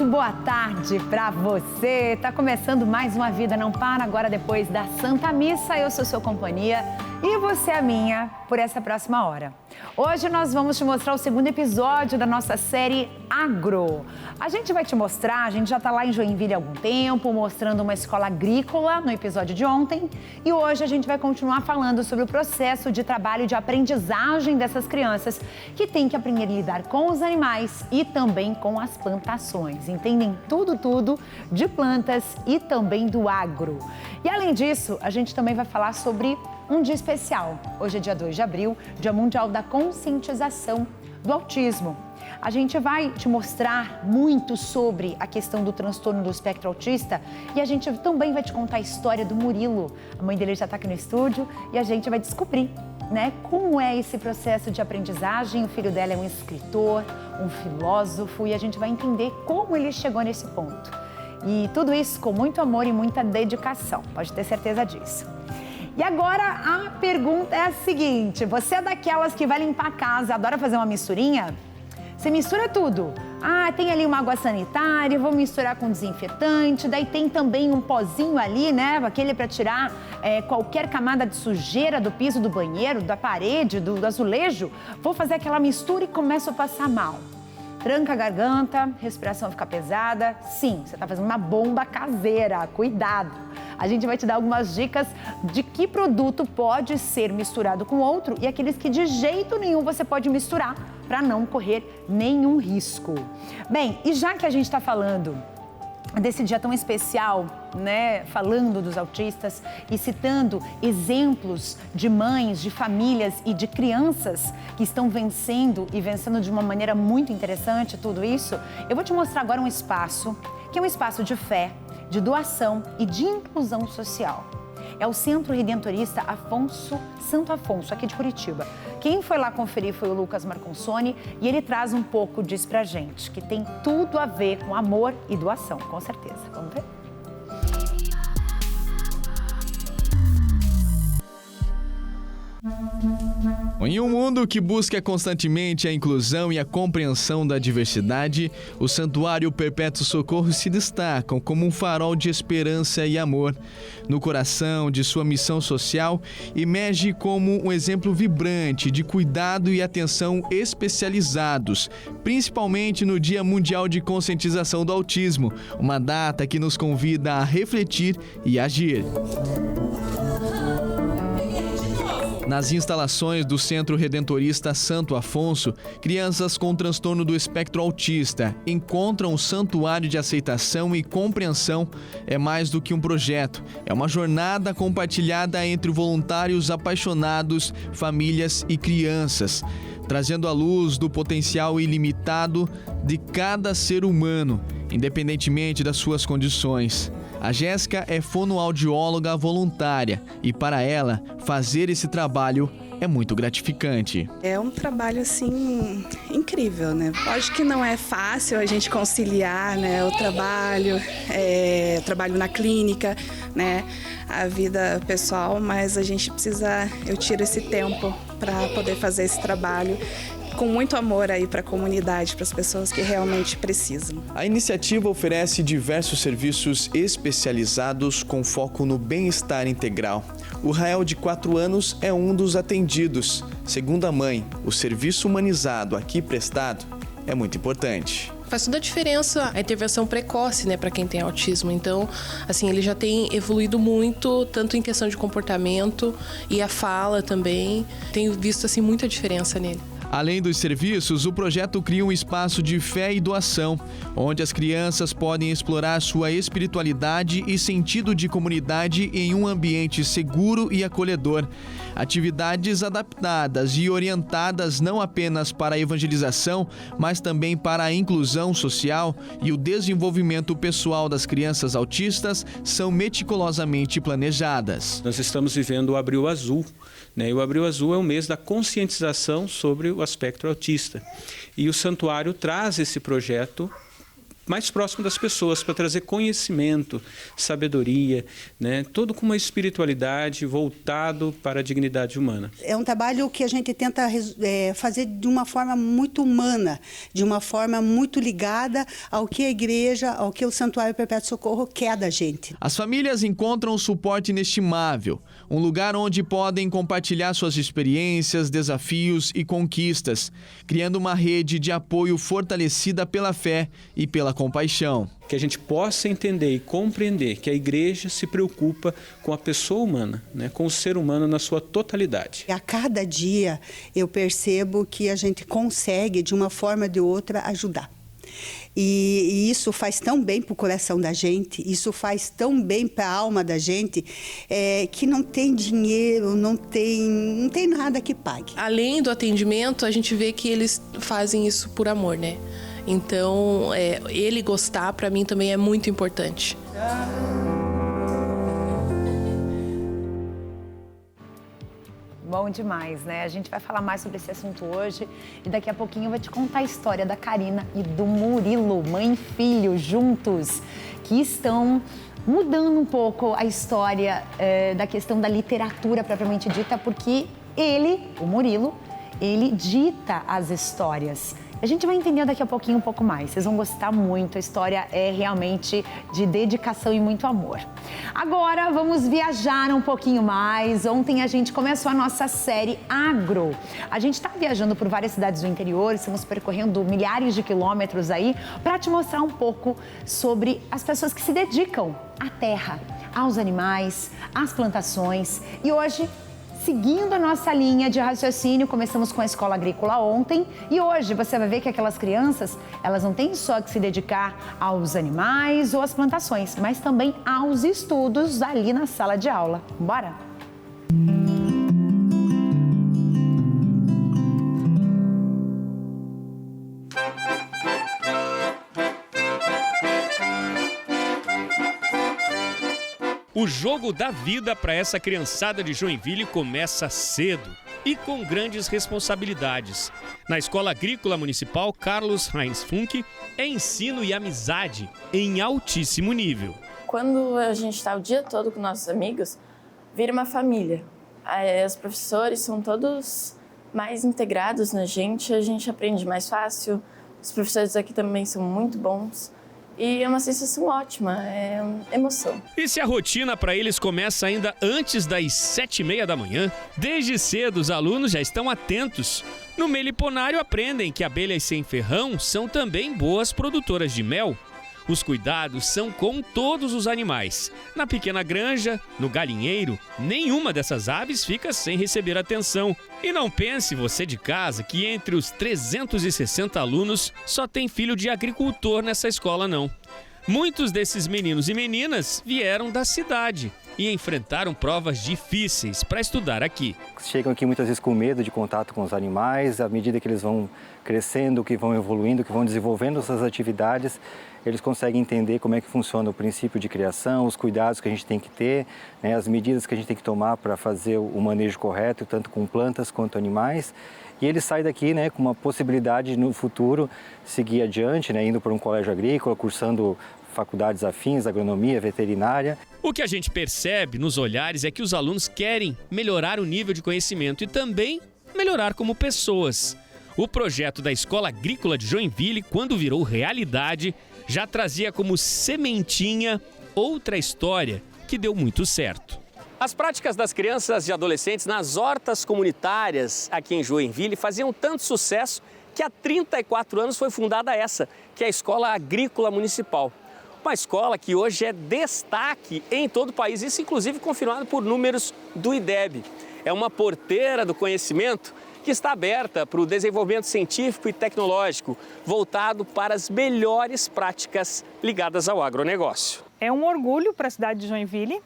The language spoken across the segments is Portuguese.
boa tarde para você. Tá começando mais uma Vida Não Para, agora depois da Santa Missa. Eu sou sua companhia e você é minha por essa próxima hora. Hoje nós vamos te mostrar o segundo episódio da nossa série Agro. A gente vai te mostrar, a gente já está lá em Joinville há algum tempo, mostrando uma escola agrícola no episódio de ontem. E hoje a gente vai continuar falando sobre o processo de trabalho de aprendizagem dessas crianças que têm que aprender a lidar com os animais e também com as plantações. Entendem tudo de plantas e também do agro. E além disso, a gente também vai falar sobre um dia especial. Hoje é dia 2 de abril, Dia Mundial da Conscientização do Autismo. A gente vai te mostrar muito sobre a questão do transtorno do espectro autista e a gente também vai te contar a história do Murilo. A mãe dele já está aqui no estúdio e a gente vai descobrir, como é esse processo de aprendizagem. O filho dela é um escritor, um filósofo e a gente vai entender como ele chegou nesse ponto. E tudo isso com muito amor e muita dedicação, pode ter certeza disso. E agora a pergunta é a seguinte: você é daquelas que vai limpar a casa, adora fazer uma misturinha? Você mistura tudo. Tem ali uma água sanitária, vou misturar com desinfetante, daí tem também um pozinho ali, aquele para tirar qualquer camada de sujeira do piso do banheiro, da parede, do azulejo. Vou fazer aquela mistura e começo a passar mal. Tranca a garganta, respiração fica pesada. Sim, você está fazendo uma bomba caseira, cuidado. A gente vai te dar algumas dicas de que produto pode ser misturado com outro e aqueles que de jeito nenhum você pode misturar para não correr nenhum risco. Bem, e já que a gente está falando desse dia tão especial, falando dos autistas e citando exemplos de mães, de famílias e de crianças que estão vencendo e vencendo de uma maneira muito interessante tudo isso, eu vou te mostrar agora um espaço que é um espaço de fé, de doação e de inclusão social. É o Centro Redentorista Santo Afonso, aqui de Curitiba. Quem foi lá conferir foi o Lucas Marconsoni e ele traz um pouco disso pra gente, que tem tudo a ver com amor e doação, com certeza. Vamos ver? Em um mundo que busca constantemente a inclusão e a compreensão da diversidade, o Santuário Perpétuo Socorro se destacam como um farol de esperança e amor. No coração de sua missão social, emerge como um exemplo vibrante de cuidado e atenção especializados, principalmente no Dia Mundial de Conscientização do Autismo, uma data que nos convida a refletir e agir. Nas instalações do Centro Redentorista Santo Afonso, crianças com transtorno do espectro autista encontram um santuário de aceitação e compreensão. É mais do que um projeto, é uma jornada compartilhada entre voluntários apaixonados, famílias e crianças, trazendo à luz do potencial ilimitado de cada ser humano, independentemente das suas condições. A Jéssica é fonoaudióloga voluntária e, para ela, fazer esse trabalho é muito gratificante. É um trabalho, assim, incrível, Lógico que não é fácil a gente conciliar, o trabalho na clínica, a vida pessoal, mas a gente eu tiro esse tempo para poder fazer esse trabalho com muito amor aí para a comunidade, para as pessoas que realmente precisam. A iniciativa oferece diversos serviços especializados com foco no bem-estar integral. O Rael, de 4 anos, é um dos atendidos. Segundo a mãe, o serviço humanizado aqui prestado é muito importante. Faz toda a diferença a intervenção precoce, para quem tem autismo. Então, ele já tem evoluído muito, tanto em questão de comportamento e a fala também. Tenho visto, muita diferença nele. Além dos serviços, o projeto cria um espaço de fé e doação, onde as crianças podem explorar sua espiritualidade e sentido de comunidade em um ambiente seguro e acolhedor. Atividades adaptadas e orientadas não apenas para a evangelização, mas também para a inclusão social e o desenvolvimento pessoal das crianças autistas são meticulosamente planejadas. Nós estamos vivendo o Abril Azul, E o Abril Azul é o mês da conscientização sobre o aspecto autista. E o Santuário traz esse projeto mais próximo das pessoas, para trazer conhecimento, sabedoria, né? Todo com uma espiritualidade voltado para a dignidade humana. É um trabalho que a gente tenta fazer de uma forma muito humana, de uma forma muito ligada ao que a igreja, ao que o Santuário Perpétuo Socorro quer da gente. As famílias encontram um suporte inestimável, um lugar onde podem compartilhar suas experiências, desafios e conquistas, criando uma rede de apoio fortalecida pela fé e pela compaixão. Que a gente possa entender e compreender que a igreja se preocupa com a pessoa humana, né? Com o ser humano na sua totalidade. A cada dia eu percebo que a gente consegue, de uma forma ou de outra, ajudar. E isso faz tão bem para o coração da gente, isso faz tão bem para a alma da gente, que não tem dinheiro, não tem nada que pague. Além do atendimento, a gente vê que eles fazem isso por amor, né? Então, ele gostar, para mim, também é muito importante. Bom demais, né? A gente vai falar mais sobre esse assunto hoje e daqui a pouquinho eu vou te contar a história da Karina e do Murilo, mãe e filho, juntos, que estão mudando um pouco a história da questão da literatura propriamente dita, porque ele, o Murilo, ele dita as histórias. A gente vai entender daqui a pouquinho um pouco mais. Vocês vão gostar muito. A história é realmente de dedicação e muito amor. Agora vamos viajar um pouquinho mais. Ontem a gente começou a nossa série Agro. A gente está viajando por várias cidades do interior, estamos percorrendo milhares de quilômetros aí para te mostrar um pouco sobre as pessoas que se dedicam à terra, aos animais, às plantações. E hoje, seguindo a nossa linha de raciocínio, começamos com a escola agrícola ontem e hoje você vai ver que aquelas crianças, elas não têm só que se dedicar aos animais ou às plantações, mas também aos estudos ali na sala de aula. Bora? O jogo da vida para essa criançada de Joinville começa cedo e com grandes responsabilidades. Na Escola Agrícola Municipal Carlos Heinz Funk é ensino e amizade em altíssimo nível. Quando a gente está o dia todo com nossos amigos, vira uma família. Os professores são todos mais integrados na gente, a gente aprende mais fácil, os professores aqui também são muito bons. E é uma sensação ótima, é uma emoção. E se a rotina para eles começa ainda antes das 7h30 da manhã, desde cedo os alunos já estão atentos. No meliponário aprendem que abelhas sem ferrão são também boas produtoras de mel. Os cuidados são com todos os animais. Na pequena granja, no galinheiro, nenhuma dessas aves fica sem receber atenção. E não pense você de casa que entre os 360 alunos só tem filho de agricultor nessa escola não. Muitos desses meninos e meninas vieram da cidade e enfrentaram provas difíceis para estudar aqui. Chegam aqui muitas vezes com medo de contato com os animais, à medida que eles vão crescendo, que vão evoluindo, que vão desenvolvendo essas atividades, eles conseguem entender como é que funciona o princípio de criação, os cuidados que a gente tem que ter, né, as medidas que a gente tem que tomar para fazer o manejo correto, tanto com plantas quanto animais. E eles saem daqui, né, com uma possibilidade de, no futuro, seguir adiante, né, indo para um colégio agrícola, cursando faculdades afins, agronomia, veterinária. O que a gente percebe nos olhares é que os alunos querem melhorar o nível de conhecimento e também melhorar como pessoas. O projeto da Escola Agrícola de Joinville, quando virou realidade, já trazia como sementinha outra história que deu muito certo. As práticas das crianças e adolescentes nas hortas comunitárias aqui em Joinville faziam tanto sucesso que há 34 anos foi fundada essa, que é a Escola Agrícola Municipal. Uma escola que hoje é destaque em todo o país, isso inclusive confirmado por números do IDEB. É uma porteira do conhecimento que está aberta para o desenvolvimento científico e tecnológico, voltado para as melhores práticas ligadas ao agronegócio. É um orgulho para a cidade de Joinville,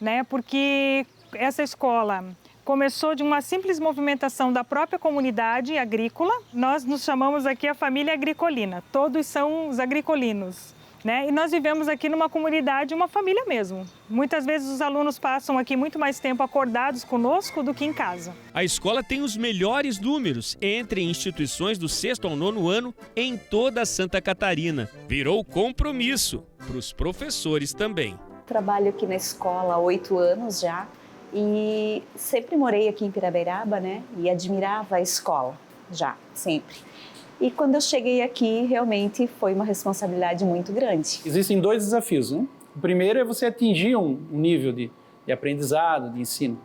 né, porque essa escola começou de uma simples movimentação da própria comunidade agrícola. Nós nos chamamos aqui a família agricolina, todos são os agricolinos. né? E nós vivemos aqui numa comunidade, uma família mesmo. Muitas vezes os alunos passam aqui muito mais tempo acordados conosco do que em casa. A escola tem os melhores números entre instituições do 6º ao 9º ano em toda Santa Catarina. Virou compromisso para os professores também. Trabalho aqui na escola há 8 anos já e sempre morei aqui em Pirabeiraba, né? E admirava a escola já, sempre. E quando eu cheguei aqui, realmente foi uma responsabilidade muito grande. Existem 2 desafios, né? O primeiro é você atingir um nível de aprendizado, de ensino.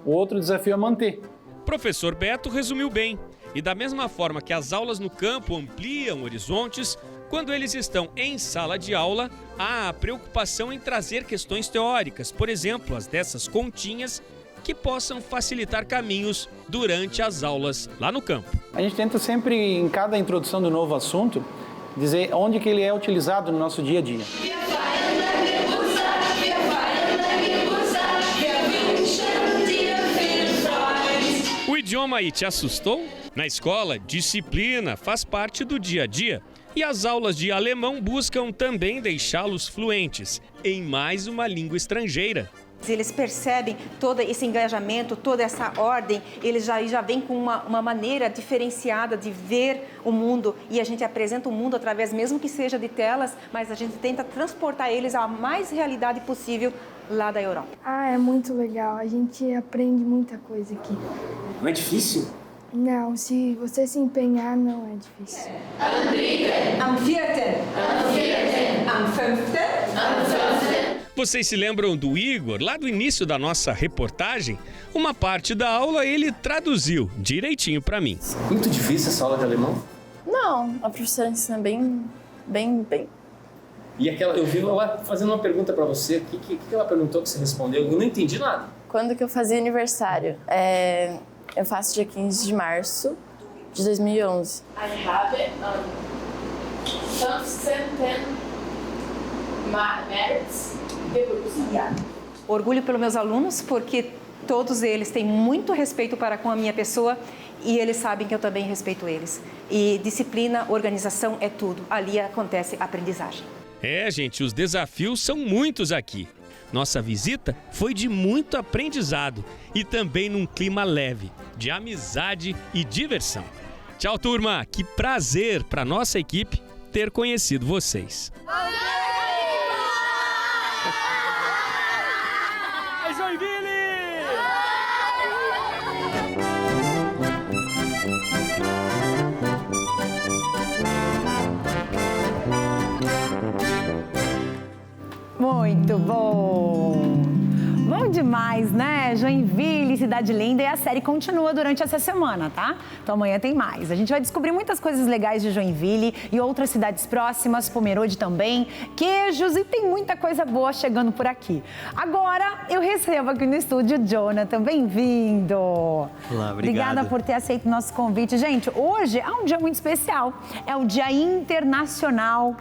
O outro desafio é manter. Professor Beto resumiu bem. E da mesma forma que as aulas no campo ampliam horizontes, quando eles estão em sala de aula, há a preocupação em trazer questões teóricas, por exemplo, as dessas continhas, que possam facilitar caminhos durante as aulas lá no campo. A gente tenta sempre, em cada introdução de um novo assunto, dizer onde que ele é utilizado no nosso dia a dia. O idioma aí te assustou? Na escola, disciplina faz parte do dia a dia. E as aulas de alemão buscam também deixá-los fluentes em mais uma língua estrangeira. Eles percebem todo esse engajamento, toda essa ordem, eles já vêm com uma maneira diferenciada de ver o mundo e a gente apresenta o mundo através, mesmo que seja de telas, mas a gente tenta transportar eles à mais realidade possível lá da Europa. É muito legal, a gente aprende muita coisa aqui. Não é difícil? Não, se você se empenhar, não é difícil. Am 3., am 4., am 5., Vocês se lembram do Igor, lá do início da nossa reportagem? Uma parte da aula ele traduziu direitinho para mim. Muito difícil essa aula de alemão? Não, a professora ensina bem. E aquela, eu vi ela fazendo uma pergunta para você, o que ela perguntou que você respondeu? Eu não entendi nada. Quando que eu fazia aniversário? Eu faço dia 15 de março de 2011. I have it on 15. März. Orgulho pelos meus alunos, porque todos eles têm muito respeito para com a minha pessoa e eles sabem que eu também respeito eles. E disciplina, organização é tudo. Ali acontece a aprendizagem. Gente, os desafios são muitos aqui. Nossa visita foi de muito aprendizado e também num clima leve, de amizade e diversão. Tchau, turma! Que prazer para nossa equipe ter conhecido vocês. Muito bom! Bom demais, né? Joinville, Cidade Linda, e a série continua durante essa semana, tá? Então amanhã tem mais. A gente vai descobrir muitas coisas legais de Joinville e outras cidades próximas, Pomerode também, queijos e tem muita coisa boa chegando por aqui. Agora eu recebo aqui no estúdio Jonathan, bem-vindo! Olá, obrigado. Obrigada por ter aceito o nosso convite. Gente, hoje é um dia muito especial, é o Dia Internacional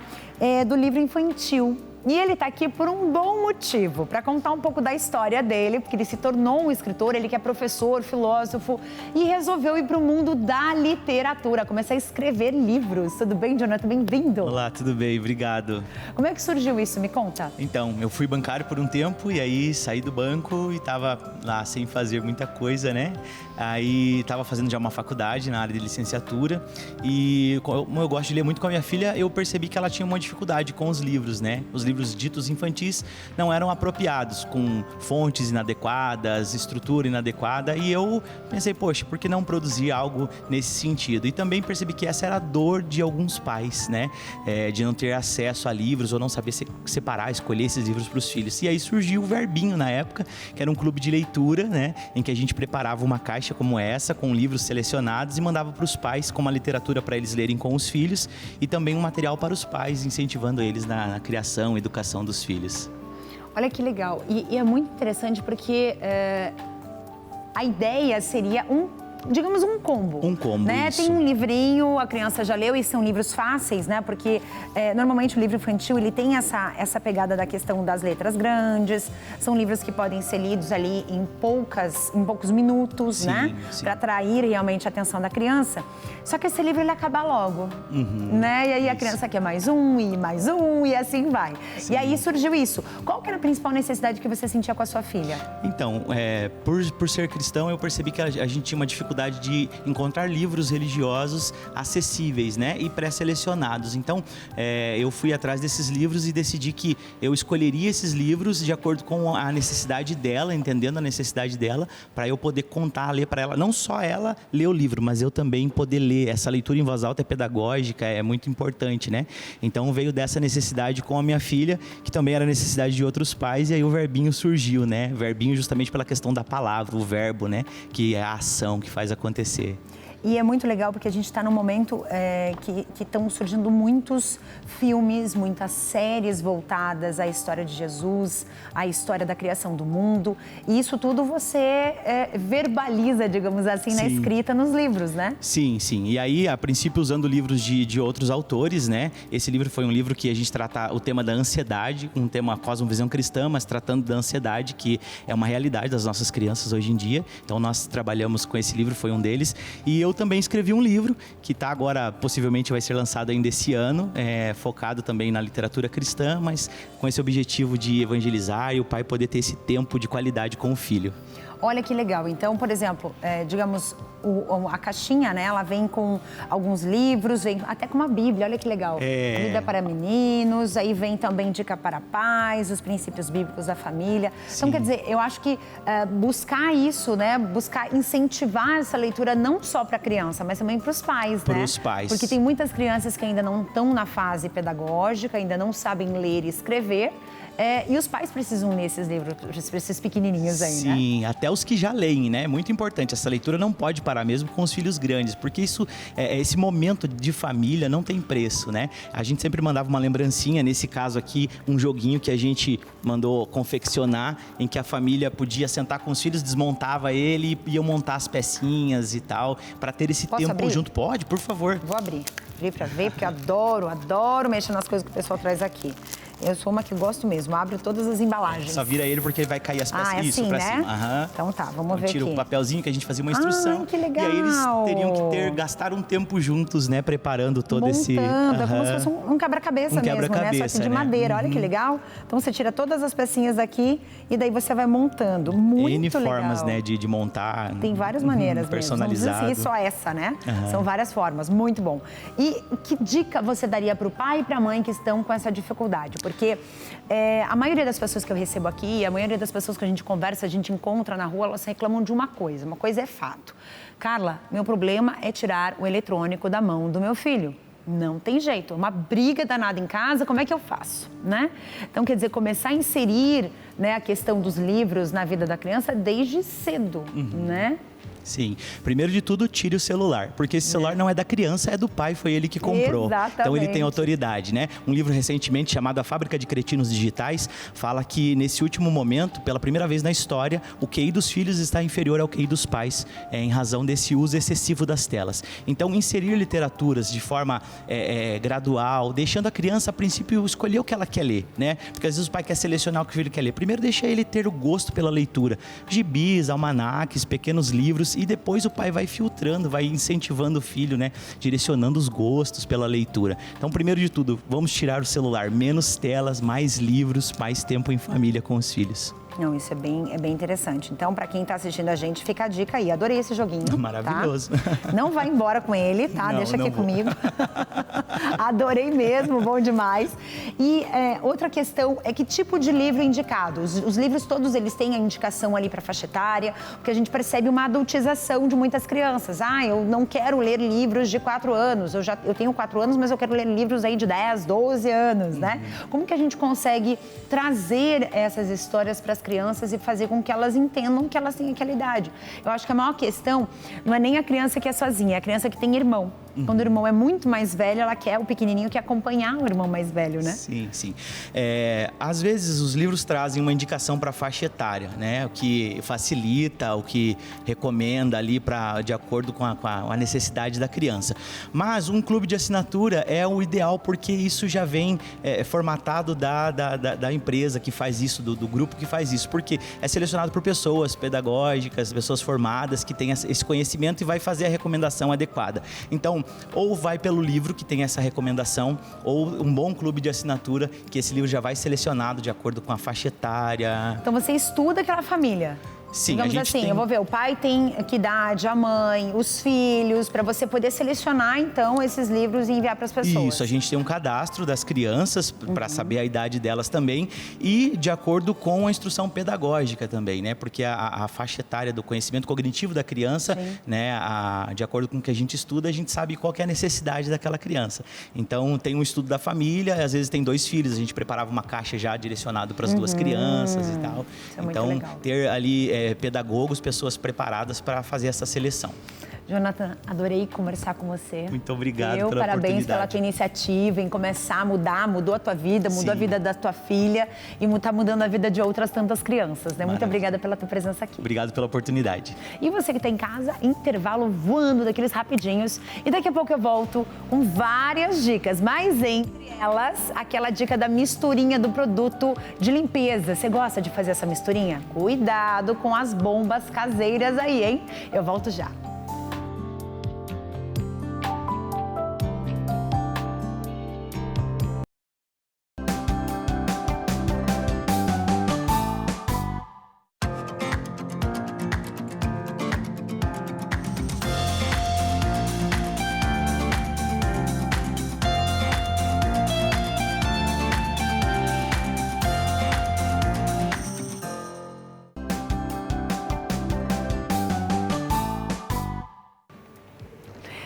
do Livro Infantil. E ele está aqui por um bom motivo, para contar um pouco da história dele, porque ele se tornou um escritor, ele que é professor, filósofo, e resolveu ir para o mundo da literatura, começar a escrever livros. Tudo bem, Jonathan? Bem-vindo. Olá, tudo bem? Obrigado. Como é que surgiu isso? Me conta. Então, eu fui bancário por um tempo e aí saí do banco e estava lá sem fazer muita coisa, né? Aí estava fazendo já uma faculdade na área de licenciatura e como eu gosto de ler muito com a minha filha, eu percebi que ela tinha uma dificuldade com os livros, né? Os livros ditos infantis não eram apropriados, com fontes inadequadas, estrutura inadequada, e eu pensei, poxa, por que não produzir algo nesse sentido? E também percebi que essa era a dor de alguns pais, né? De não ter acesso a livros ou não saber separar, escolher esses livros para os filhos. E aí surgiu o Verbinho na época, que era um clube de leitura, né? Em que a gente preparava uma caixa como essa, com livros selecionados e mandava para os pais com uma literatura para eles lerem com os filhos e também um material para os pais, incentivando eles na criação e educação dos filhos. Olha que legal. E é muito interessante porque a ideia seria um digamos, um combo. Um combo, né? isso. Tem um livrinho, a criança já leu, e são livros fáceis, né? Porque normalmente o livro infantil, ele tem essa pegada da questão das letras grandes. São livros que podem ser lidos ali em poucos minutos, Sim, né? sim. Para atrair realmente a atenção da criança. Só que esse livro, ele acaba logo, né? E aí a criança quer mais um, e assim vai. Sim. E aí surgiu isso. Qual que era a principal necessidade que você sentia com a sua filha? Então, por ser cristão, eu percebi que a gente tinha uma dificuldade de encontrar livros religiosos acessíveis, né? E pré-selecionados. Então, eu fui atrás desses livros e decidi que eu escolheria esses livros de acordo com a necessidade dela, entendendo a necessidade dela, para eu poder ler para ela. Não só ela ler o livro, mas eu também poder ler. Essa leitura em voz alta é pedagógica, é muito importante, né? Então, veio dessa necessidade com a minha filha, que também era necessidade de outros pais, e aí o verbinho surgiu, né? Verbinho justamente pela questão da palavra, o verbo, né? Que é a ação que faz acontecer. E é muito legal porque a gente está num momento que estão surgindo muitos filmes, muitas séries voltadas à história de Jesus, à história da criação do mundo. E isso tudo você verbaliza, digamos assim, na escrita, nos livros, né? Sim, sim. E aí, a princípio, usando livros de outros autores, né? Esse livro foi um livro que a gente trata o tema da ansiedade, um tema cosmovisão cristã, mas tratando da ansiedade, que é uma realidade das nossas crianças hoje em dia. Então, nós trabalhamos com esse livro, foi um deles. E eu também escrevi um livro que está agora, possivelmente vai ser lançado ainda esse ano, focado também na literatura cristã, mas com esse objetivo de evangelizar e o pai poder ter esse tempo de qualidade com o filho. Olha que legal. Então, por exemplo, digamos, a caixinha, né? Ela vem com alguns livros, vem até com uma Bíblia, olha que legal. A Bíblia para meninos, aí vem também dica para pais, os princípios bíblicos da família. Então, quer dizer, eu acho que buscar isso, né? Buscar incentivar essa leitura não só para a criança, mas também para os pais, né? Para os pais. Porque tem muitas crianças que ainda não estão na fase pedagógica, ainda não sabem ler e escrever. E os pais precisam ler esses livros para esses pequenininhos aí, né? Sim, até os que já leem, né? É muito importante. Essa leitura não pode parar mesmo com os filhos grandes, porque esse momento de família não tem preço, né? A gente sempre mandava uma lembrancinha, nesse caso aqui, um joguinho que a gente mandou confeccionar, em que a família podia sentar com os filhos, desmontava ele e ia montar as pecinhas e tal, para ter esse tempo abrir? junto. Pode, por favor. Vou abrir para ver, porque adoro mexer nas coisas que o pessoal traz aqui. Eu sou uma que gosto mesmo, abro todas as embalagens. Só vira ele porque vai cair as peças. É Isso, assim, pra né? cima. Então tá, vamos ver tira aqui. o papelzinho que a gente fazia uma instrução. Ai, que legal. E aí eles teriam que gastar um tempo juntos, né? Preparando todo esse... É como se fosse um quebra-cabeça mesmo, né? Só que de madeira, olha que legal. Então você tira todas as pecinhas daqui e daí você vai montando. Muito N legal. formas, né? De montar. Tem várias maneiras personalizado. Mesmo. Não precisa seguir só essa, né? São várias formas, muito bom. E que dica você daria para o pai e para a mãe que estão com essa dificuldade? Porque a maioria das pessoas que eu recebo aqui, a maioria das pessoas que a gente conversa, a gente encontra na rua, elas reclamam de uma coisa é fato. Carla, meu problema é tirar o eletrônico da mão do meu filho. Não tem jeito, uma briga danada em casa, como é que eu faço, né? Então, quer dizer, começar a inserir, né, a questão dos livros na vida da criança desde cedo, né? Sim. Primeiro de tudo, tire o celular, porque esse celular não é da criança, é do pai, foi ele que comprou. Exatamente. Então ele tem autoridade, né? Um livro recentemente chamado A Fábrica de Cretinos Digitais fala que nesse último momento, pela primeira vez na história, o QI dos filhos está inferior ao QI dos pais, em razão desse uso excessivo das telas. Então, inserir literaturas de forma gradual, deixando a criança, a princípio, escolher o que ela quer ler, né? Porque às vezes o pai quer selecionar o que o filho quer ler. Primeiro, deixa ele ter o gosto pela leitura. Gibis, almanaques, pequenos livros, e depois o pai vai filtrando, vai incentivando o filho, né? Direcionando os gostos pela leitura. Então, primeiro de tudo, vamos tirar o celular. Menos telas, mais livros, mais tempo em família com os filhos. Não, isso é bem interessante. Então, para quem está assistindo a gente, fica a dica aí. Adorei esse joguinho. Maravilhoso. Tá? Não vai embora com ele, tá? Não, deixa aqui não vou. comigo. Adorei mesmo, bom demais. E outra questão é que tipo de livro indicado? Os livros todos, eles têm a indicação ali para faixa etária, porque a gente percebe uma adultização de muitas crianças. Eu não quero ler livros de 4 anos. Eu tenho 4 anos, mas eu quero ler livros aí de 10, 12 anos, né? Como que a gente consegue trazer essas histórias para as crianças e fazer com que elas entendam que elas têm aquela idade? Eu acho que a maior questão não é nem a criança que é sozinha, é a criança que tem irmão. Quando o irmão é muito mais velho, o pequenininho quer acompanhar o irmão mais velho, né? Sim, sim. Às vezes os livros trazem uma indicação para a faixa etária, né? O que facilita, o que recomenda ali de acordo com a necessidade da criança. Mas um clube de assinatura é o ideal porque isso já vem formatado da empresa que faz isso, do grupo que faz isso, porque é selecionado por pessoas pedagógicas, pessoas formadas que têm esse conhecimento e vai fazer a recomendação adequada. Então, ou vai pelo livro que tem essa recomendação, ou um bom clube de assinatura, que esse livro já vai selecionado de acordo com a faixa etária. Então você estuda aquela família. Sim, digamos assim, eu vou ver, o pai tem que idade, a mãe, os filhos, para você poder selecionar, então, esses livros e enviar para as pessoas. Isso, a gente tem um cadastro das crianças para saber a idade delas também e de acordo com a instrução pedagógica também, né? Porque a faixa etária do conhecimento cognitivo da criança, né? De acordo com o que a gente estuda, a gente sabe qual que é a necessidade daquela criança. Então, tem um estudo da família, às vezes tem 2 filhos, a gente preparava uma caixa já direcionado para as 2 crianças e tal. Isso é muito então, legal. ter ali pedagogos, pessoas preparadas para fazer essa seleção. Jonathan, adorei conversar com você. Muito obrigado pela oportunidade. Parabéns pela tua iniciativa em começar a mudar, mudou a tua vida, mudou a vida da tua filha e está mudando a vida de outras tantas crianças, né? Muito obrigada pela tua presença aqui. Obrigado pela oportunidade. E você que está em casa, intervalo voando daqueles rapidinhos e daqui a pouco eu volto com várias dicas, mas entre elas, aquela dica da misturinha do produto de limpeza. Você gosta de fazer essa misturinha? Cuidado com as bombas caseiras aí, hein? Eu volto já.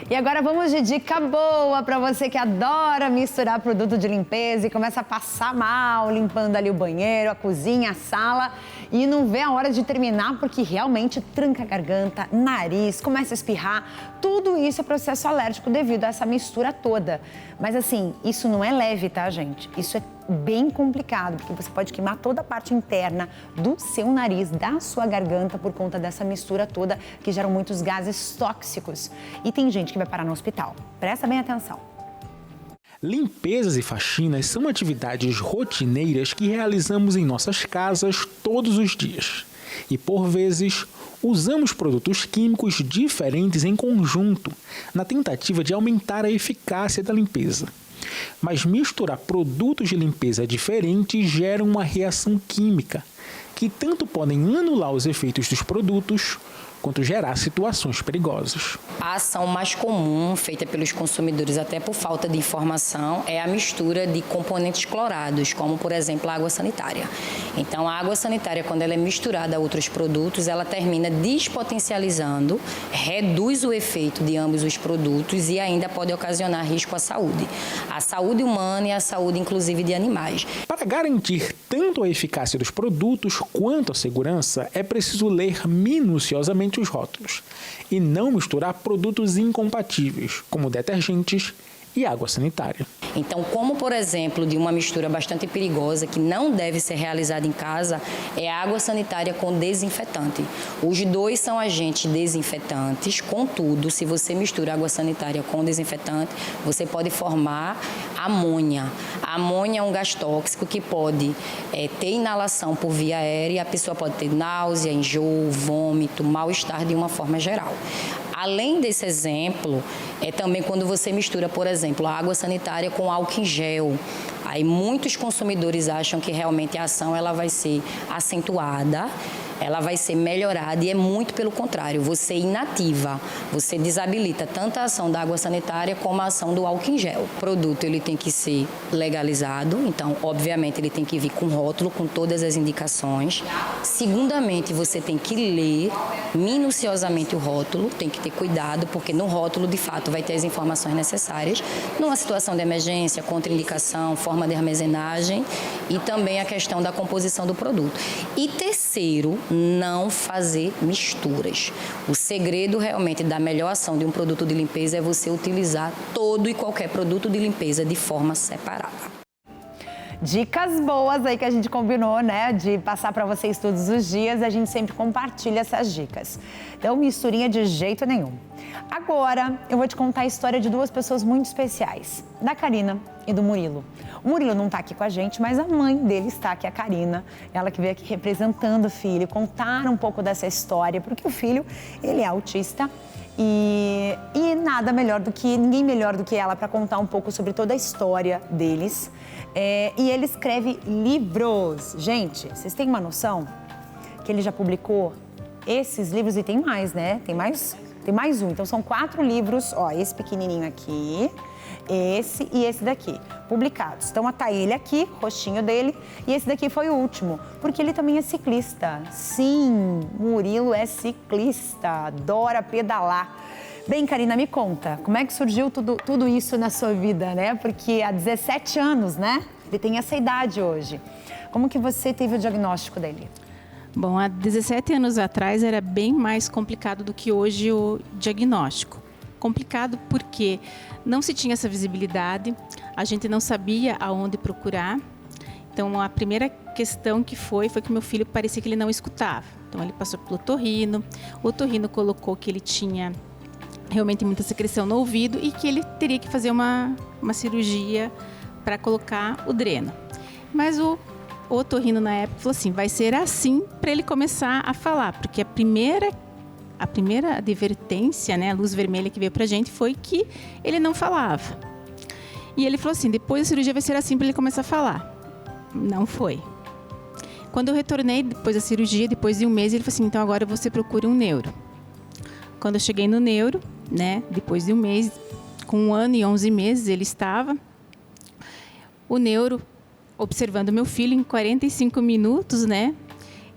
E agora vamos de dica boa para você que adora misturar produto de limpeza e começa a passar mal limpando ali o banheiro, a cozinha, a sala e não vê a hora de terminar porque realmente tranca a garganta, nariz, começa a espirrar. Tudo isso é processo alérgico devido a essa mistura toda. Mas assim, isso não é leve, tá, gente? Isso é bem complicado, porque você pode queimar toda a parte interna do seu nariz, da sua garganta, por conta dessa mistura toda que geram muitos gases tóxicos. E tem gente que vai parar no hospital. Presta bem atenção. Limpezas e faxinas são atividades rotineiras que realizamos em nossas casas todos os dias. E, por vezes, usamos produtos químicos diferentes em conjunto, na tentativa de aumentar a eficácia da limpeza. Mas misturar produtos de limpeza diferentes gera uma reação química, que tanto podem anular os efeitos dos produtos, quanto gerar situações perigosas. A ação mais comum feita pelos consumidores, até por falta de informação, é a mistura de componentes clorados, como, por exemplo, a água sanitária. Então, a água sanitária, quando ela é misturada a outros produtos, ela termina despotencializando, reduz o efeito de ambos os produtos e ainda pode ocasionar risco à saúde humana e à saúde, inclusive, de animais. Para garantir tanto a eficácia dos produtos quanto a segurança, é preciso ler minuciosamente os rótulos e não misturar produtos incompatíveis, como detergentes e água sanitária. Então, como por exemplo, de uma mistura bastante perigosa que não deve ser realizada em casa, é a água sanitária com desinfetante. Os dois são agentes desinfetantes, contudo, se você mistura água sanitária com desinfetante, você pode formar amônia. A amônia é um gás tóxico que pode ter inalação por via aérea e a pessoa pode ter náusea, enjoo, vômito, mal-estar de uma forma geral. Além desse exemplo, é também quando você mistura, por exemplo, a água sanitária com álcool em gel. Aí muitos consumidores acham que realmente a ação ela vai ser acentuada, ela vai ser melhorada e é muito pelo contrário, você inativa, você desabilita tanto a ação da água sanitária como a ação do álcool em gel. O produto ele tem que ser legalizado, então obviamente ele tem que vir com rótulo, com todas as indicações. Segundamente, você tem que ler minuciosamente o rótulo, tem que ter cuidado, porque no rótulo de fato vai ter as informações necessárias numa situação de emergência, contraindicação, forma de armazenagem e também a questão da composição do produto. E terceiro, parceiro, não fazer misturas. O segredo realmente da melhor ação de um produto de limpeza é você utilizar todo e qualquer produto de limpeza de forma separada. Dicas boas aí que a gente combinou, né, de passar para vocês todos os dias. A gente sempre compartilha essas dicas. Então, misturinha de jeito nenhum. Agora, eu vou te contar a história de duas pessoas muito especiais, da Karina e do Murilo. O Murilo não está aqui com a gente, mas a mãe dele está aqui, a Karina. Ela que veio aqui representando o filho, contar um pouco dessa história, porque o filho, ele é autista. E nada melhor do que, ninguém melhor do que ela para contar um pouco sobre toda a história deles. E ele escreve livros. Gente, vocês têm uma noção que ele já publicou esses livros e tem mais, né? Tem mais um. Então são 4 livros, ó, esse pequenininho aqui, esse e esse daqui, publicados. Então tá ele aqui, rostinho dele, e esse daqui foi o último, porque ele também é ciclista. Sim, Murilo é ciclista, adora pedalar. Bem, Karina, me conta, como é que surgiu tudo isso na sua vida, né? Porque há 17 anos, né? Ele tem essa idade hoje. Como que você teve o diagnóstico dele? Bom, há 17 anos atrás era bem mais complicado do que hoje o diagnóstico. Complicado porque não se tinha essa visibilidade, a gente não sabia aonde procurar. Então, a primeira questão que foi que meu filho parecia que ele não escutava. Então, ele passou pelo otorrino, o otorrino colocou que ele tinha realmente muita secreção no ouvido e que ele teria que fazer uma cirurgia para colocar o dreno. Mas o otorrino na época falou assim, vai ser assim para ele começar a falar, porque a primeira advertência, né, a luz vermelha que veio pra gente foi que ele não falava. E ele falou assim, depois da cirurgia vai ser assim para ele começar a falar. Não foi. Quando eu retornei depois da cirurgia, depois de um mês, ele falou assim, então agora você procura um neuro. Quando eu cheguei no neuro, né, depois de um mês, com 1 ano e 11 meses ele estava, o neuro, observando meu filho em 45 minutos, né,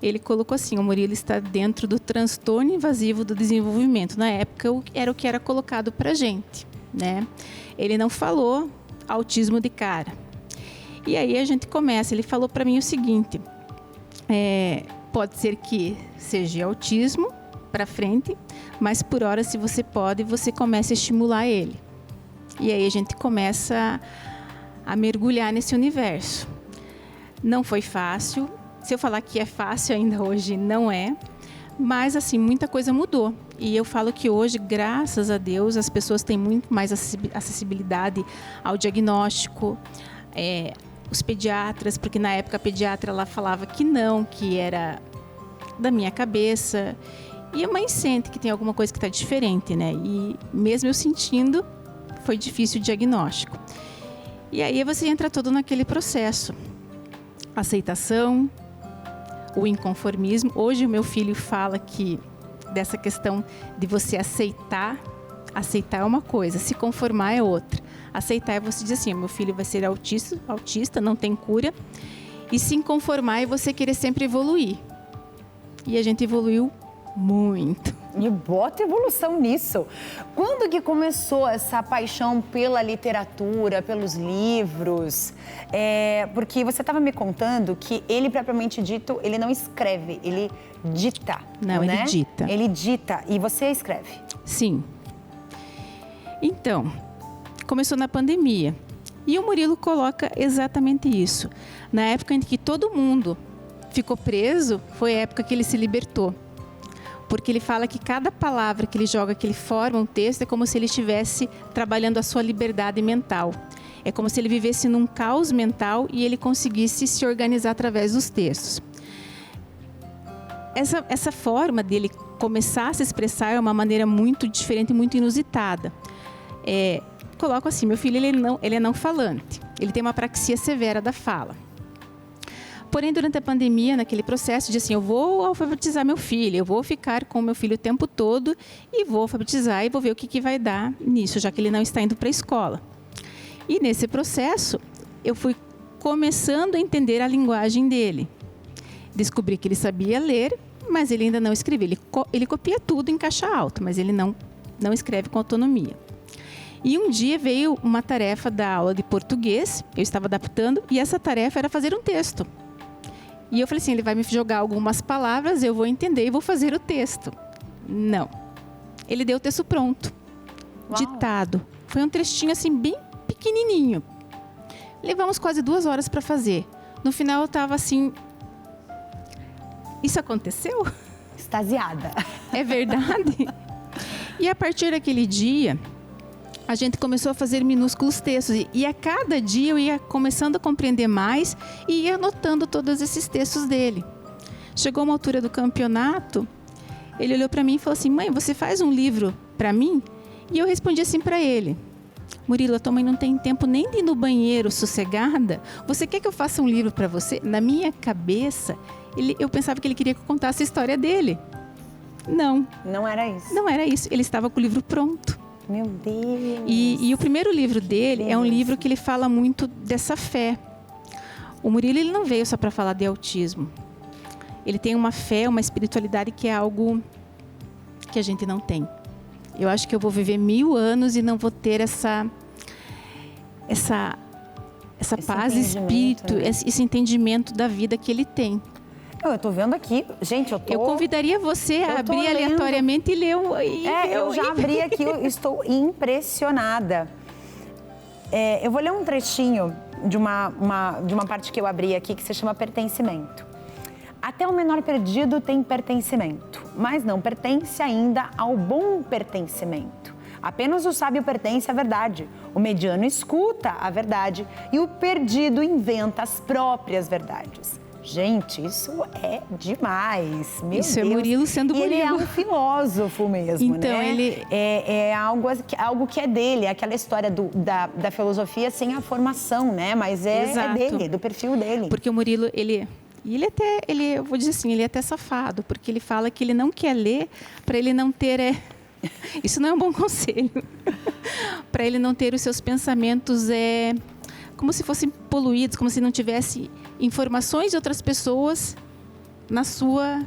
ele colocou assim, o Murilo está dentro do transtorno invasivo do desenvolvimento. Na época era o que era colocado pra gente, né. Ele não falou autismo de cara. E aí a gente começa, ele falou para mim o seguinte, pode ser que seja autismo para frente, mas por hora, se você pode, você começa a estimular ele. E aí a gente começa a mergulhar nesse universo. Não foi fácil. Se eu falar que é fácil ainda hoje, não é. Mas, assim, muita coisa mudou. E eu falo que hoje, graças a Deus, as pessoas têm muito mais acessibilidade ao diagnóstico. Os pediatras, porque na época a pediatra ela falava que não, que era da minha cabeça. E a mãe sente que tem alguma coisa que está diferente, né? E mesmo eu sentindo, foi difícil o diagnóstico. E aí você entra todo naquele processo. Aceitação, o inconformismo. Hoje o meu filho fala que dessa questão de você aceitar é uma coisa, se conformar é outra. Aceitar é você dizer assim, meu filho vai ser autista, não tem cura. E se conformar é você querer sempre evoluir. E a gente evoluiu muito. E bota evolução nisso. Quando que começou essa paixão pela literatura, pelos livros? Porque você estava me contando que ele, propriamente dito, ele não escreve, ele dita. Não, né? ele dita. Ele dita e você escreve? Sim. Então, começou na pandemia. E o Murilo coloca exatamente isso. Na época em que todo mundo ficou preso, foi a época que ele se libertou. Porque ele fala que cada palavra que ele joga, que ele forma um texto, é como se ele estivesse trabalhando a sua liberdade mental. É como se ele vivesse num caos mental e ele conseguisse se organizar através dos textos. Essa forma dele começar a se expressar é uma maneira muito diferente, muito inusitada. Coloco assim, meu filho ele é não falante, ele tem uma apraxia severa da fala. Porém, durante a pandemia, naquele processo de assim, eu vou alfabetizar meu filho, eu vou ficar com meu filho o tempo todo e vou alfabetizar e vou ver o que vai dar nisso, já que ele não está indo para a escola. E nesse processo, eu fui começando a entender a linguagem dele. Descobri que ele sabia ler, mas ele ainda não escrevia. Ele copia tudo em caixa alta, mas ele não escreve com autonomia. E um dia veio uma tarefa da aula de português, eu estava adaptando, e essa tarefa era fazer um texto. E eu falei assim, ele vai me jogar algumas palavras, eu vou entender e vou fazer o texto. Não. Ele deu o texto pronto, ditado. Foi um trechinho assim, bem pequenininho. Levamos quase 2 horas para fazer. No final eu estava assim, isso aconteceu? Extasiada. É verdade? E a partir daquele dia, a gente começou a fazer minúsculos textos. E a cada dia eu ia começando a compreender mais e ia anotando todos esses textos dele. Chegou uma altura do campeonato, ele olhou para mim e falou assim, mãe, você faz um livro para mim? E eu respondi assim para ele, Murilo, a tua mãe não tem tempo nem de ir no banheiro sossegada. Você quer que eu faça um livro para você? Na minha cabeça, eu pensava que ele queria que eu contasse a história dele. Não. Não era isso. Não era isso. Ele estava com o livro pronto. Meu Deus. E o primeiro livro dele é um livro que ele fala muito dessa fé. O Murilo, ele não veio só para falar de autismo. Ele tem uma fé, uma espiritualidade que é algo que a gente não tem. Eu acho que eu vou viver 1000 anos e não vou ter essa paz, espírito, né? esse entendimento da vida que ele tem. Eu tô vendo aqui, gente, eu convidaria você a abrir aleatoriamente e ler eu já abri aqui, eu estou impressionada. Eu vou ler um trechinho de uma parte que eu abri aqui, que se chama pertencimento. Até o menor perdido tem pertencimento, mas não pertence ainda ao bom pertencimento. Apenas o sábio pertence à verdade, o mediano escuta a verdade e o perdido inventa as próprias verdades. Gente, isso é demais, meu Deus. Isso é Murilo sendo Murilo. Ele é um filósofo mesmo, então, né? Ele... É algo que é dele, é aquela história da filosofia sem a formação, né? Mas é dele, do perfil dele. Porque o Murilo, eu vou dizer assim, ele é até safado, porque ele fala que ele não quer ler para ele não ter... Isso não é um bom conselho. Para ele não ter os seus pensamentos como se fossem poluídos, como se não tivesse informações de outras pessoas na sua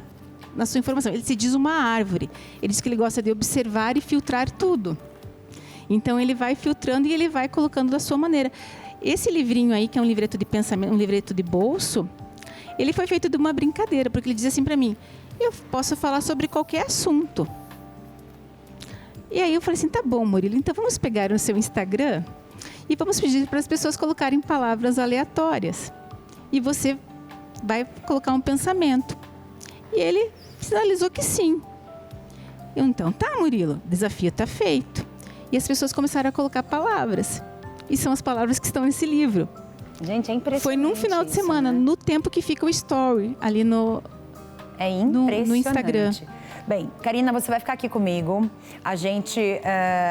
informação. Ele se diz uma árvore. Ele diz que ele gosta de observar e filtrar tudo. Então ele vai filtrando e ele vai colocando da sua maneira. Esse livrinho aí, que é um livreto de pensamento, um livreto de bolso, ele foi feito de uma brincadeira, porque ele diz assim para mim, eu posso falar sobre qualquer assunto. E aí eu falei assim, tá bom, Murilo, então vamos pegar o seu Instagram e vamos pedir para as pessoas colocarem palavras aleatórias. E você vai colocar um pensamento. E ele sinalizou que sim. Então, tá, Murilo, o desafio está feito. E as pessoas começaram a colocar palavras. E são as palavras que estão nesse livro. Gente, é impressionante. Foi num final de semana, no tempo que fica o story ali no Instagram. Bem, Karina, você vai ficar aqui comigo. A gente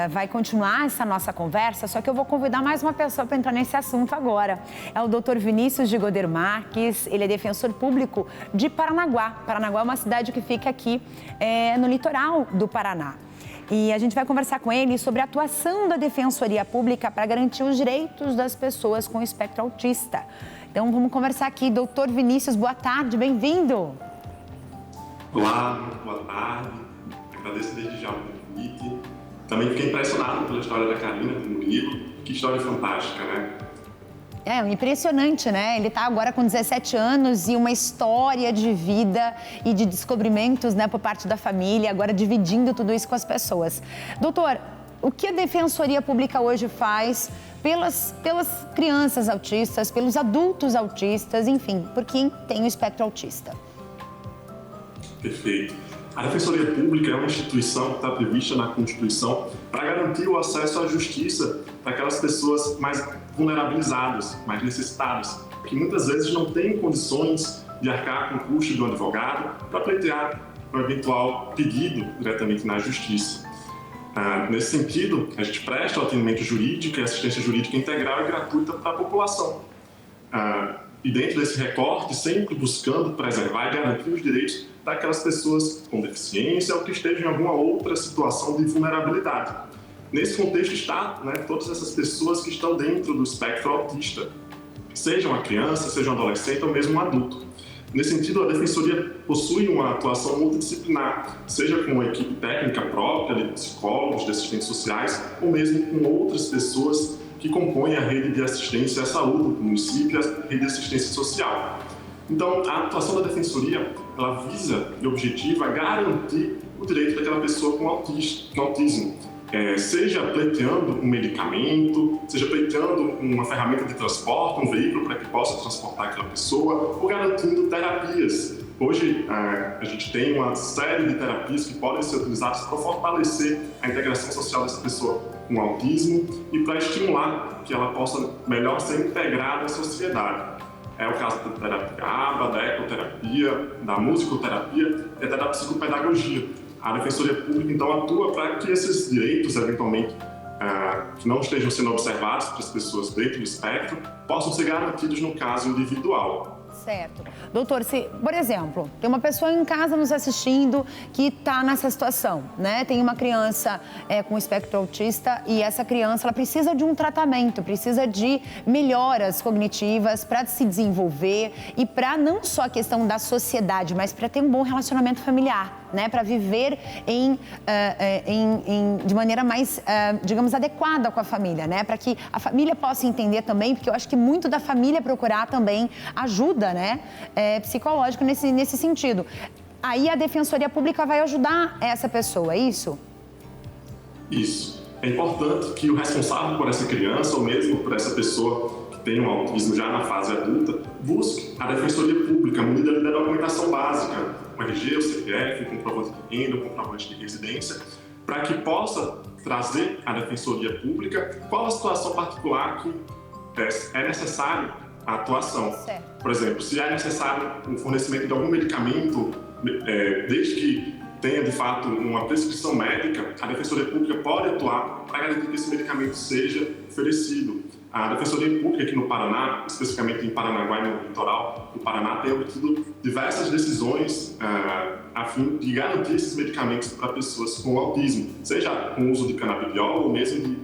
vai continuar essa nossa conversa, só que eu vou convidar mais uma pessoa para entrar nesse assunto agora. É o Dr. Vinícius de Goder Marques, ele é defensor público de Paranaguá. Paranaguá é uma cidade que fica aqui no litoral do Paraná. E a gente vai conversar com ele sobre a atuação da Defensoria Pública para garantir os direitos das pessoas com espectro autista. Então, vamos conversar aqui. Doutor Vinícius, boa tarde, bem-vindo. Olá, muito boa tarde. Agradeço desde já o convite. Também fiquei impressionado pela história da Karina, do Murilo. Que história fantástica, né? É impressionante, né? Ele está agora com 17 anos e uma história de vida e de descobrimentos, né, por parte da família, agora dividindo tudo isso com as pessoas. Doutor, o que a Defensoria Pública hoje faz pelas crianças autistas, pelos adultos autistas, enfim, por quem tem o espectro autista? Perfeito. A Defensoria Pública é uma instituição que está prevista na Constituição para garantir o acesso à justiça para aquelas pessoas mais vulnerabilizadas, mais necessitadas, que muitas vezes não têm condições de arcar com o custo de um advogado para pleitear um eventual pedido diretamente na justiça. Nesse sentido, a gente presta o atendimento jurídico e assistência jurídica integral e gratuita para a população. E dentro desse recorte, sempre buscando preservar e garantir os direitos daquelas pessoas com deficiência ou que estejam em alguma outra situação de vulnerabilidade. Nesse contexto está, né, todas essas pessoas que estão dentro do espectro autista, seja uma criança, seja um adolescente ou mesmo um adulto. Nesse sentido, a Defensoria possui uma atuação multidisciplinar, seja com uma equipe técnica própria de psicólogos, de assistentes sociais, ou mesmo com outras pessoas que compõem a rede de assistência à saúde do município e a rede de assistência social. Então, a atuação da Defensoria, ela visa e objetiva garantir o direito daquela pessoa com autismo, seja pleiteando um medicamento, seja pleiteando uma ferramenta de transporte, um veículo para que possa transportar aquela pessoa, ou garantindo terapias. Hoje, a gente tem uma série de terapias que podem ser utilizadas para fortalecer a integração social dessa pessoa com autismo e para estimular que ela possa melhor ser integrada à sociedade. É o caso da terapia ABA, da ecoterapia, da musicoterapia e até da psicopedagogia. A Defensoria Pública, então, atua para que esses direitos, eventualmente, que não estejam sendo observados para as pessoas dentro do espectro, possam ser garantidos no caso individual. Certo. Doutor, se, por exemplo, tem uma pessoa em casa nos assistindo que está nessa situação, né? Tem uma criança com espectro autista e essa criança ela precisa de um tratamento, precisa de melhoras cognitivas para se desenvolver e para não só a questão da sociedade, mas para ter um bom relacionamento familiar, né? Para viver de maneira mais, digamos, adequada com a família, né? Para que a família possa entender também, porque eu acho que muito da família procurar também ajuda, né? Psicológico nesse sentido. Aí a Defensoria Pública vai ajudar essa pessoa, é isso? Isso. É importante que o responsável por essa criança ou mesmo por essa pessoa que tem um autismo já na fase adulta busque a Defensoria Pública munida da documentação básica, o RG, o CPF, o comprovante de renda, o comprovante de residência, para que possa trazer à Defensoria Pública qual a situação particular que é necessário a atuação. Por exemplo, se é necessário o fornecimento de algum medicamento, desde que tenha de fato uma prescrição médica, a Defensoria Pública pode atuar para garantir que esse medicamento seja oferecido. A Defensoria Pública aqui no Paraná, especificamente em Paranaguá e no litoral do Paraná, tem obtido diversas decisões a fim de garantir esses medicamentos para pessoas com autismo, seja com o uso de canabidiol ou mesmo de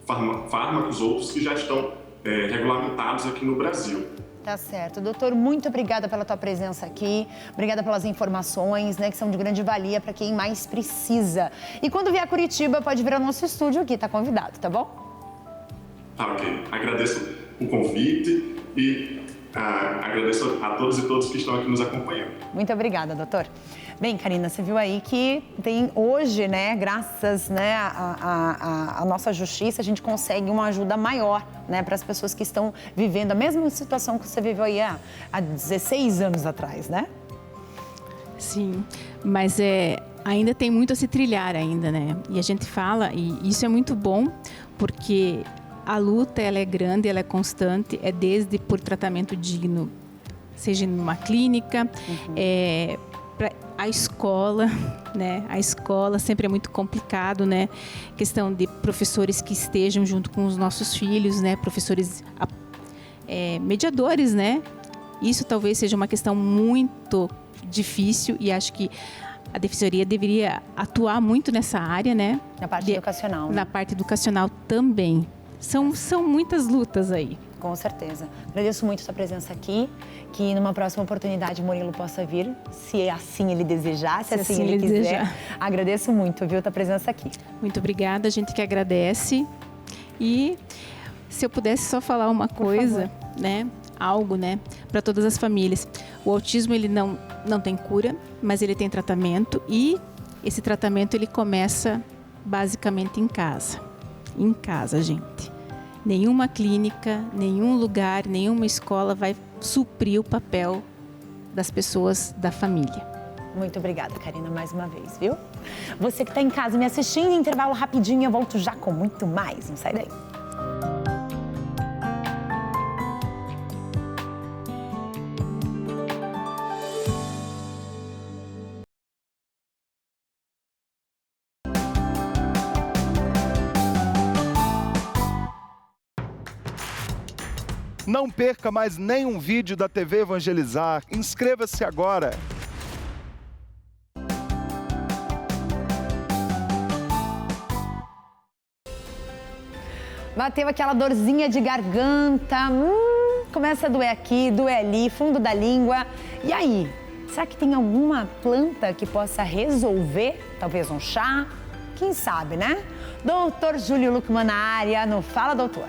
fármacos outros que já estão regulamentados aqui no Brasil. Tá certo. Doutor, muito obrigada pela tua presença aqui, obrigada pelas informações, né, que são de grande valia para quem mais precisa. E quando vier a Curitiba, pode vir ao nosso estúdio aqui, tá convidado, tá bom? Tá, ok. Agradeço o convite e agradeço a todos e todas que estão aqui nos acompanhando. Muito obrigada, doutor. Bem, Karina, você viu aí que tem hoje, né, graças, né, à nossa justiça, a gente consegue uma ajuda maior, né, para as pessoas que estão vivendo a mesma situação que você viveu aí há 16 anos atrás, né? Sim, mas ainda tem muito a se trilhar ainda, né? E a gente fala, e isso é muito bom, porque a luta, ela é grande, ela é constante, é desde por tratamento digno, seja numa clínica, a escola, né? A escola sempre é muito complicado, né? Questão de professores que estejam junto com os nossos filhos, né? Professores mediadores, né? Isso talvez seja uma questão muito difícil e acho que a Defensoria deveria atuar muito nessa área, né? Na parte educacional. Né? Na parte educacional também. São muitas lutas aí. Com certeza. Agradeço muito a sua presença aqui, que numa próxima oportunidade o Murilo possa vir, se assim ele desejar, se assim ele quiser. Desejar. Agradeço muito, viu, a tua presença aqui. Muito obrigada, a gente que agradece. E se eu pudesse só falar uma coisa, né, algo, né, para todas as famílias. O autismo, ele não tem cura, mas ele tem tratamento e esse tratamento ele começa basicamente em casa. Em casa, gente. Nenhuma clínica, nenhum lugar, nenhuma escola vai suprir o papel das pessoas da família. Muito obrigada, Karina, mais uma vez, viu? Você que está em casa me assistindo, intervalo rapidinho, eu volto já com muito mais. Não sai daí. Não perca mais nenhum vídeo da TV Evangelizar. Inscreva-se agora. Bateu aquela dorzinha de garganta, começa a doer aqui, doer ali, fundo da língua. E aí, será que tem alguma planta que possa resolver? Talvez um chá? Quem sabe, né? Doutor Júlio Luckman na área, no Fala Doutor.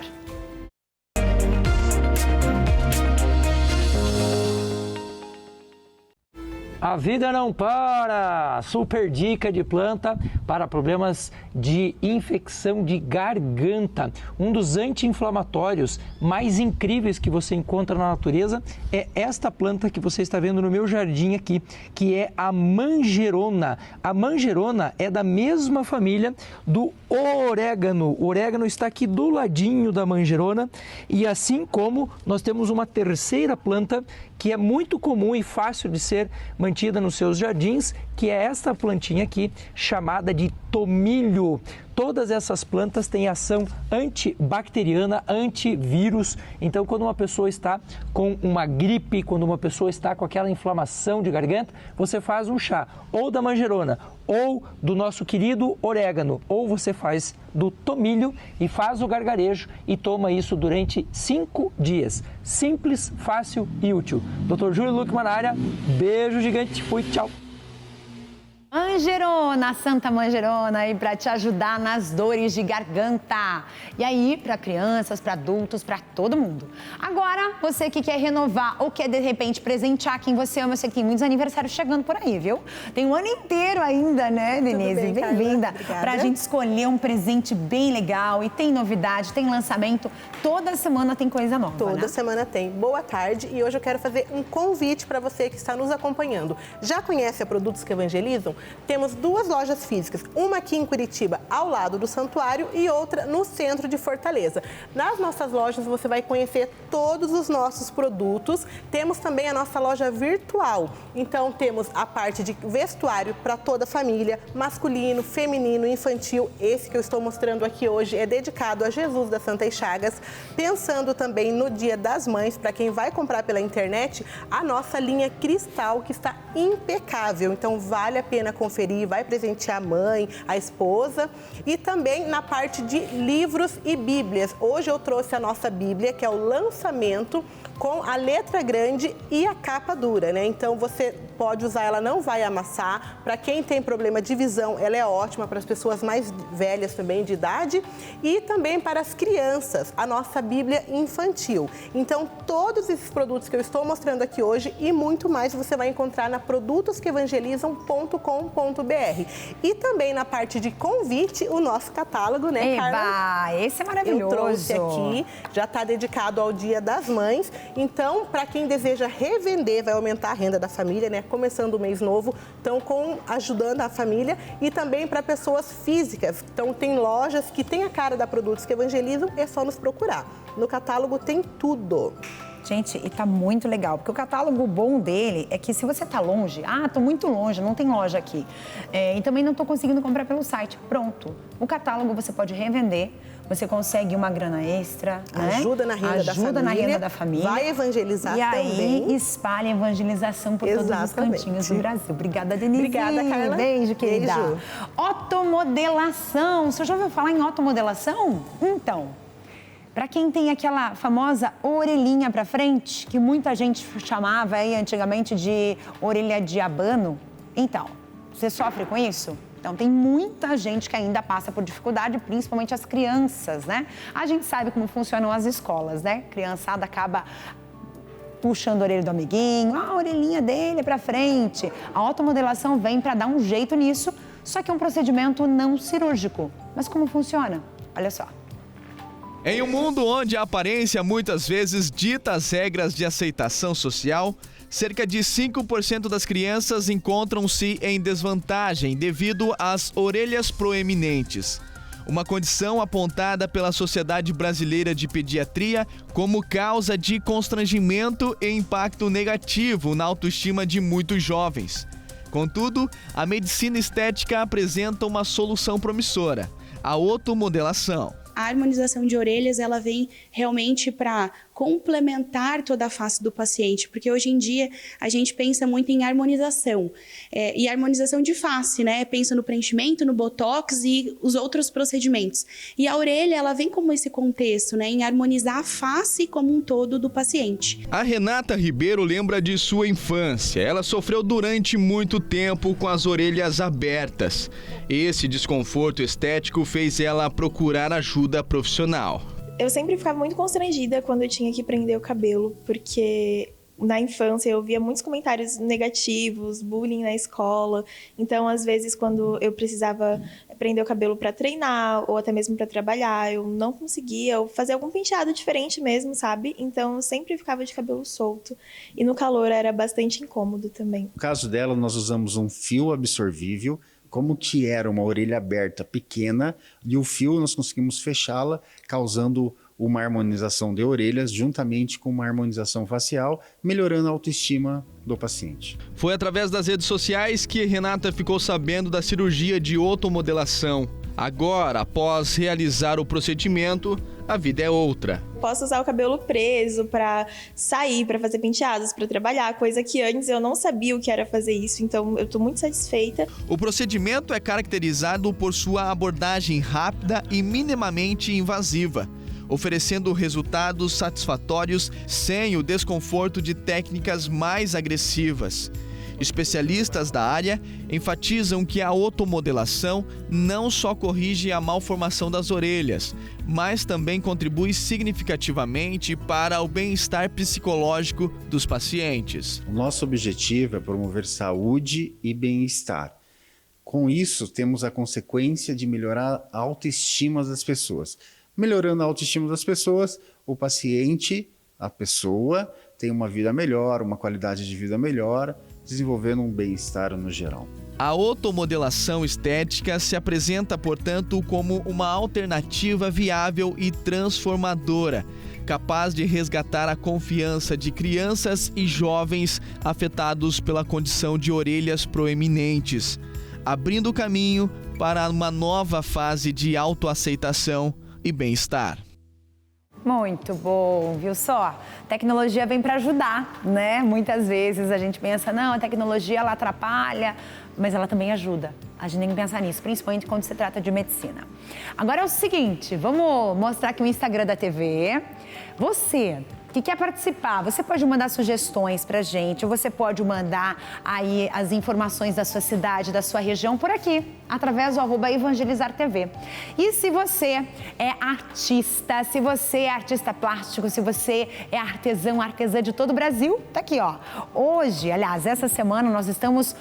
A vida não para! Super dica de planta para problemas de infecção de garganta. Um dos anti-inflamatórios mais incríveis que você encontra na natureza é esta planta que você está vendo no meu jardim aqui, que é a manjerona. A manjerona é da mesma família do orégano. O orégano está aqui do ladinho da manjerona e assim como nós temos uma terceira planta que é muito comum e fácil de ser mantida nos seus jardins, que é esta plantinha aqui, chamada de tomilho. Todas essas plantas têm ação antibacteriana, antivírus. Então, quando uma pessoa está com uma gripe, quando uma pessoa está com aquela inflamação de garganta, você faz um chá ou da manjerona, ou do nosso querido orégano, ou você faz do tomilho e faz o gargarejo e toma isso durante 5 dias. Simples, fácil e útil. Dr. Júlio Luckman na área, beijo gigante, fui, tchau. Manjerona, Santa Manjerona, aí para te ajudar nas dores de garganta. E aí, para crianças, para adultos, para todo mundo. Agora, você que quer renovar ou quer, de repente, presentear quem você ama, eu sei que tem muitos aniversários chegando por aí, viu? Tem um ano inteiro ainda, né, Denise? Bem-vinda. Para a gente escolher um presente bem legal e tem novidade, tem lançamento. Toda semana tem coisa nova, Toda né? semana tem. Boa tarde e hoje eu quero fazer um convite para você que está nos acompanhando. Já conhece a Produtos que Evangelizam? Temos 2 lojas físicas, uma aqui em Curitiba, ao lado do Santuário, e outra no centro de Fortaleza. Nas nossas lojas você vai conhecer todos os nossos produtos. Temos também a nossa loja virtual. Então temos a parte de vestuário para toda a família, masculino, feminino, infantil. Esse que eu estou mostrando aqui hoje é dedicado a Jesus das Santas Chagas. Pensando também no Dia das Mães, para quem vai comprar pela internet, a nossa linha Cristal, que está impecável. Então vale a pena conferir, vai presentear a mãe, a esposa. E também na parte de livros e bíblias. Hoje eu trouxe a nossa Bíblia, que é o lançamento, com a letra grande e a capa dura, né? Então você pode usar, ela não vai amassar. Para quem tem problema de visão, ela é ótima para as pessoas mais velhas também de idade e também para as crianças, a nossa Bíblia infantil. Então todos esses produtos que eu estou mostrando aqui hoje e muito mais você vai encontrar na produtosqueevangelizam.com.br. E também na parte de convite, o nosso catálogo, né, Carla? Esse é maravilhoso. Eu trouxe aqui, já está dedicado ao Dia das Mães. Então, para quem deseja revender, vai aumentar a renda da família, né? Começando o mês novo, então ajudando a família e também para pessoas físicas. Então, tem lojas que tem a cara da Produtos que Evangelizam, é só nos procurar. No catálogo tem tudo. Gente, e tá muito legal, porque o catálogo bom dele é que se você tá longe, tô muito longe, não tem loja aqui, e também não tô conseguindo comprar pelo site, pronto. O catálogo você pode revender, você consegue uma grana extra, ajuda na renda da família. Ajuda na renda da família. Vai evangelizar também. E aí espalha a evangelização por todos os cantinhos do Brasil. Obrigada, Denise. Obrigada, Carla. Beijo, querida. Beijo. Otomodelação. Você já ouviu falar em otomodelação? Então, para quem tem aquela famosa orelhinha para frente, que muita gente chamava aí antigamente de orelha de abano, então, você sofre com isso? Então, tem muita gente que ainda passa por dificuldade, principalmente as crianças, né? A gente sabe como funcionam as escolas, né? A criançada acaba puxando a orelha do amiguinho, a orelhinha dele é para frente. A otomodelação vem para dar um jeito nisso, só que é um procedimento não cirúrgico. Mas como funciona? Olha só. Em um mundo onde a aparência muitas vezes dita as regras de aceitação social, cerca de 5% das crianças encontram-se em desvantagem devido às orelhas proeminentes. Uma condição apontada pela Sociedade Brasileira de Pediatria como causa de constrangimento e impacto negativo na autoestima de muitos jovens. Contudo, a medicina estética apresenta uma solução promissora: a otomodelação. A harmonização de orelhas, ela vem realmente para complementar toda a face do paciente, porque hoje em dia a gente pensa muito em harmonização, e harmonização de face, né? Pensa no preenchimento, no botox e os outros procedimentos. E a orelha, ela vem como esse contexto, né? Em harmonizar a face como um todo do paciente. A Renata Ribeiro lembra de sua infância. Ela sofreu durante muito tempo com as orelhas abertas. Esse desconforto estético fez ela procurar ajuda profissional. Eu sempre ficava muito constrangida quando eu tinha que prender o cabelo, porque na infância eu via muitos comentários negativos, bullying na escola. Então, às vezes, quando eu precisava prender o cabelo para treinar ou até mesmo para trabalhar, eu não conseguia, ou fazer algum penteado diferente mesmo, sabe? Então, eu sempre ficava de cabelo solto. E no calor era bastante incômodo também. No caso dela, nós usamos um fio absorvível. Como que era uma orelha aberta pequena, e o fio nós conseguimos fechá-la, causando uma harmonização de orelhas juntamente com uma harmonização facial, melhorando a autoestima do paciente. Foi através das redes sociais que Renata ficou sabendo da cirurgia de otomodelação. Agora, após realizar o procedimento, a vida é outra. Posso usar o cabelo preso para sair, para fazer penteados, para trabalhar, coisa que antes eu não sabia o que era fazer isso, então eu estou muito satisfeita. O procedimento é caracterizado por sua abordagem rápida e minimamente invasiva, oferecendo resultados satisfatórios sem o desconforto de técnicas mais agressivas. Especialistas da área enfatizam que a otomodelação não só corrige a malformação das orelhas, mas também contribui significativamente para o bem-estar psicológico dos pacientes. O nosso objetivo é promover saúde e bem-estar. Com isso, temos a consequência de melhorar a autoestima das pessoas. Melhorando a autoestima das pessoas, o paciente, a pessoa, tem uma vida melhor, uma qualidade de vida melhor, desenvolvendo um bem-estar no geral. A otomodelação estética se apresenta, portanto, como uma alternativa viável e transformadora, capaz de resgatar a confiança de crianças e jovens afetados pela condição de orelhas proeminentes, abrindo caminho para uma nova fase de autoaceitação e bem-estar. Muito bom, viu só? Tecnologia vem para ajudar, né? Muitas vezes a gente pensa, não, a tecnologia ela atrapalha, mas ela também ajuda. A gente tem que pensar nisso, principalmente quando se trata de medicina. Agora é o seguinte, vamos mostrar aqui o Instagram da TV. Você que quer participar, você pode mandar sugestões pra gente, ou você pode mandar aí as informações da sua cidade, da sua região, por aqui, através do @evangelizartv. E se você é artista, se você é artista plástico, se você é artesão, artesã de todo o Brasil, tá aqui, ó. Hoje, aliás, essa semana nós estamos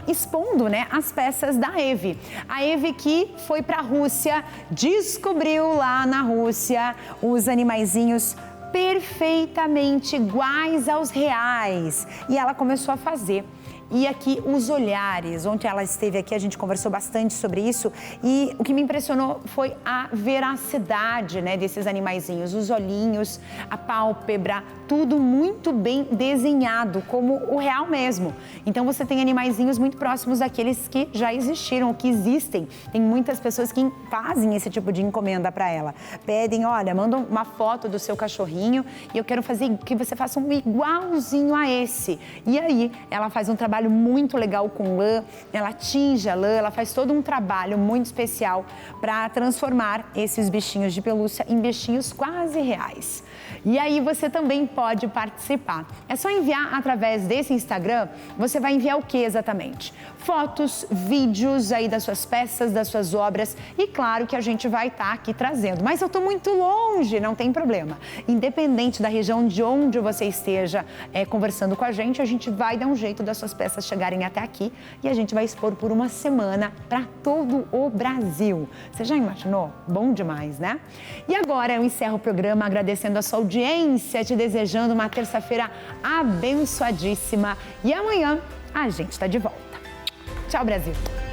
expondo, né, as peças da Eve. A Eve que foi pra Rússia, descobriu lá na Rússia os animaizinhos perfeitamente iguais aos reais. E ela começou a fazer. E aqui os olhares, ontem ela esteve aqui, a gente conversou bastante sobre isso e o que me impressionou foi a veracidade, né, desses animaizinhos, os olhinhos, a pálpebra, tudo muito bem desenhado, como o real mesmo. Então você tem animaizinhos muito próximos daqueles que já existiram, que existem. Tem muitas pessoas que fazem esse tipo de encomenda para ela. Pedem, olha, mandam uma foto do seu cachorrinho e eu quero fazer que você faça um igualzinho a esse. E aí ela faz um trabalho muito legal com lã, ela tinge a lã, ela faz todo um trabalho muito especial para transformar esses bichinhos de pelúcia em bichinhos quase reais. E aí você também pode participar. É só enviar através desse Instagram, você vai enviar o que exatamente? Fotos, vídeos aí das suas peças, das suas obras e claro que a gente vai estar aqui trazendo. Mas eu estou muito longe, não tem problema. Independente da região de onde você esteja conversando com a gente vai dar um jeito das suas peças chegarem até aqui e a gente vai expor por uma semana para todo o Brasil. Você já imaginou? Bom demais, né? E agora eu encerro o programa agradecendo a sua audiência, te desejando uma terça-feira abençoadíssima e amanhã a gente está de volta. Tchau, Brasil!